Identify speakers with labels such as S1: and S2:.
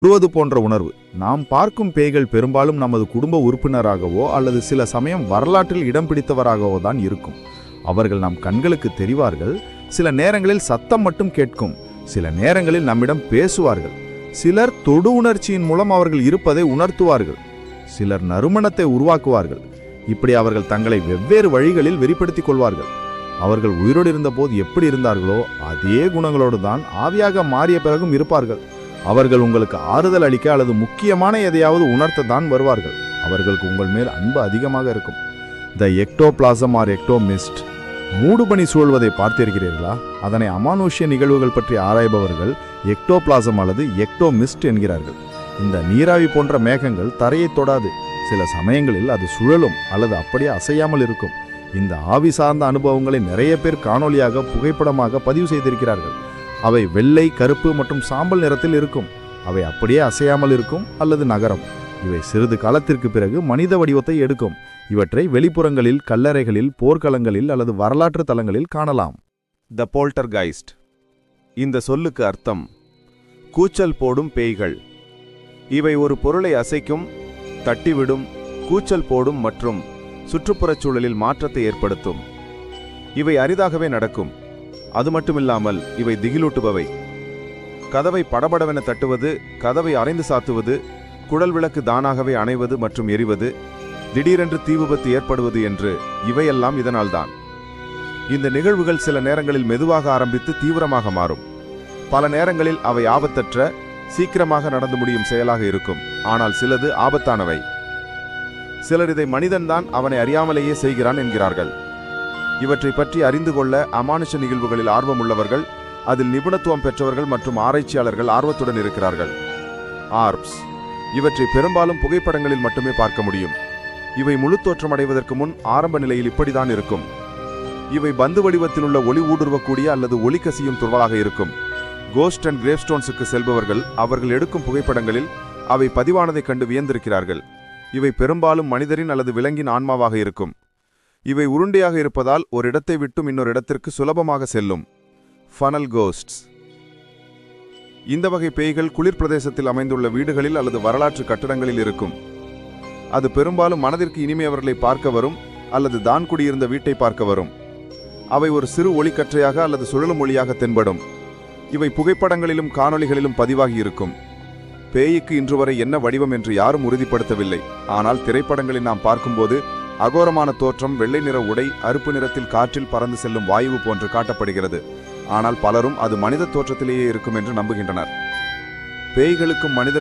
S1: தொடுவது போன்ற உணர்வு. நாம் பார்க்கும் பேய்கள் பெரும்பாலும் நமது குடும்ப உறுப்பினராகவோ அல்லது சில சமயம் வரலாற்றில் இடம் பிடித்தவராகவோ தான் இருக்கும். அவர்கள் நம் கண்களுக்கு தெரிவார்கள். சில நேரங்களில் சத்தம் மட்டும் கேட்கும், சில நேரங்களில் நம்மிடம் பேசுவார்கள். சிலர் தொடு உணர்ச்சியின் மூலம் அவர்கள் இருப்பதை உணர்த்துவார்கள், சிலர் நறுமணத்தை உருவாக்குவார்கள். இப்படி அவர்கள் தங்களை வெவ்வேறு வழிகளில் வெளிப்படுத்திக் கொள்வார்கள். அவர்கள் உயிரோடு இருந்தபோது எப்படி இருந்தார்களோ அதே குணங்களோடு தான் ஆவியாக மாறிய பிறகும் இருப்பார்கள். அவர்கள் உங்களுக்கு ஆறுதல் அளிக்க அல்லது முக்கியமான எதையாவது உணர்த்த தான் வருவார்கள். அவர்களுக்கு உங்கள் மேல் அன்பு அதிகமாக இருக்கும். த எக்டோபிளாசம் ஆர் எக்டோமிஸ்ட். மூடுபனி சூழ்வதை பார்த்திருக்கிறீர்களா? அதனை அமானுஷ்ய நிகழ்வுகள் பற்றி ஆராய்பவர்கள் எக்டோபிளாசம் அல்லது எக்டோமிஸ்ட் என்கிறார்கள். இந்த நீராவி போன்ற மேகங்கள் தரையை தொடாது. சில சமயங்களில் அது சுழலும் அல்லது அப்படியே அசையாமல் இருக்கும். இந்த ஆவி சார்ந்த அனுபவங்களை நிறைய பேர் காணொலியாக புகைப்படமாக பதிவு செய்திருக்கிறார்கள். அவை வெள்ளை, கருப்பு மற்றும் சாம்பல் நிறத்தில் இருக்கும். அவை அப்படியே அசையாமல் இருக்கும் அல்லது நகரம். இவை சிறிது காலத்திற்கு பிறகு மனித வடிவத்தை எடுக்கும். இவற்றை வெளிப்புறங்களில், கல்லறைகளில், போர்க்களங்களில் அல்லது வரலாற்று தலங்களில் காணலாம்.
S2: த போல்டர்கைஸ்ட். இந்த சொல்லுக்கு அர்த்தம் கூச்சல் போடும் பேய்கள். இவை ஒரு பொருளை அசைக்கும், தட்டிவிடும், கூச்சல் போடும் மற்றும் சுற்றுப்புறச் சூழலில் மாற்றத்தை ஏற்படுத்தும். இவை அரிதாகவே நடக்கும். அது மட்டுமில்லாமல் இவை திகிலூட்டுபவை. கதவை படபடவென தட்டுவது, கதவை அரைந்து சாத்துவது, குழல் விளக்கு தானாகவே அணைவது மற்றும் எரிவது, திடீரென்று தீ விபத்து ஏற்படுவது என்று இவையெல்லாம் இதனால்தான். இந்த நிகழ்வுகள் சில நேரங்களில் மெதுவாக ஆரம்பித்து தீவிரமாக மாறும். பல நேரங்களில் அவை ஆபத்தற்ற, சீக்கிரமாக நடந்து முடியும் செயலாக இருக்கும். ஆனால் சிலது ஆபத்தானவை. சிலர் இதை மனிதன்தான் அவனை அறியாமலேயே செய்கிறான் என்கிறார்கள். இவற்றை பற்றி அறிந்து கொள்ள அமானுஷ நிகழ்வுகளில் ஆர்வமுள்ளவர்கள், அதில் நிபுணத்துவம் பெற்றவர்கள் மற்றும் ஆராய்ச்சியாளர்கள் ஆர்வத்துடன் இருக்கிறார்கள். ஆர்ப்ஸ். இவற்றை பெரும்பாலும் புகைப்படங்களில் மட்டுமே பார்க்க முடியும். இவை முழு தோற்றமடைவதற்கு முன் ஆரம்ப நிலையில் இப்படிதான் இருக்கும். இவை பந்து வடிவத்தில் உள்ள ஒளி ஊடுருவக்கூடிய அல்லது ஒளி கசியும் துருவலாக இருக்கும். கோஸ்ட் அண்ட் கிரேவ்ஸ்டோன்ஸுக்கு செல்பவர்கள் அவர்கள் எடுக்கும் புகைப்படங்களில் அவை பதிவானதை கண்டு வியந்திருக்கிறார்கள். இவை பெரும்பாலும் மனிதரின் அல்லது விலங்கின் ஆன்மாவாக இருக்கும். இவை உருண்டையாக இருப்பதால் ஒரு இடத்தை விட்டும் இன்னொரு இடத்திற்கு சுலபமாக செல்லும். Funnel ghosts. இந்த வகை பேய்கள் குளிர் பிரதேசத்தில் அமைந்துள்ள வீடுகளில் அல்லது வரலாற்று கட்டடங்களில் இருக்கும். அது பெரும்பாலும் மனதிற்கு இனிமையவர்களை பார்க்க வரும் அல்லது தான் குடியிருந்த வீட்டை பார்க்க வரும். அவை ஒரு சிறு ஒளிக்கற்றையாக அல்லது சுழலும் ஒளியாக தென்படும். இவை புகைப்படங்களிலும் காணொளிகளிலும் பதிவாகி இருக்கும். பேய்க்கு இன்று வரை என்ன வடிவம் என்று யாரும் உறுதிப்படுத்தவில்லை. ஆனால் திரைப்படங்களில் நாம் பார்க்கும்போது அகோரமான தோற்றம், வெள்ளை நிற உடை, அறுப்பு நிறத்தில் காற்றில் பறந்து செல்லும் வாயு போன்று காட்டப்படுகிறது. ஆனால் பலரும் அது மனித தோற்றத்திலேயே இருக்கும் என்று நம்புகின்றனர். பேய்களுக்கும் மனித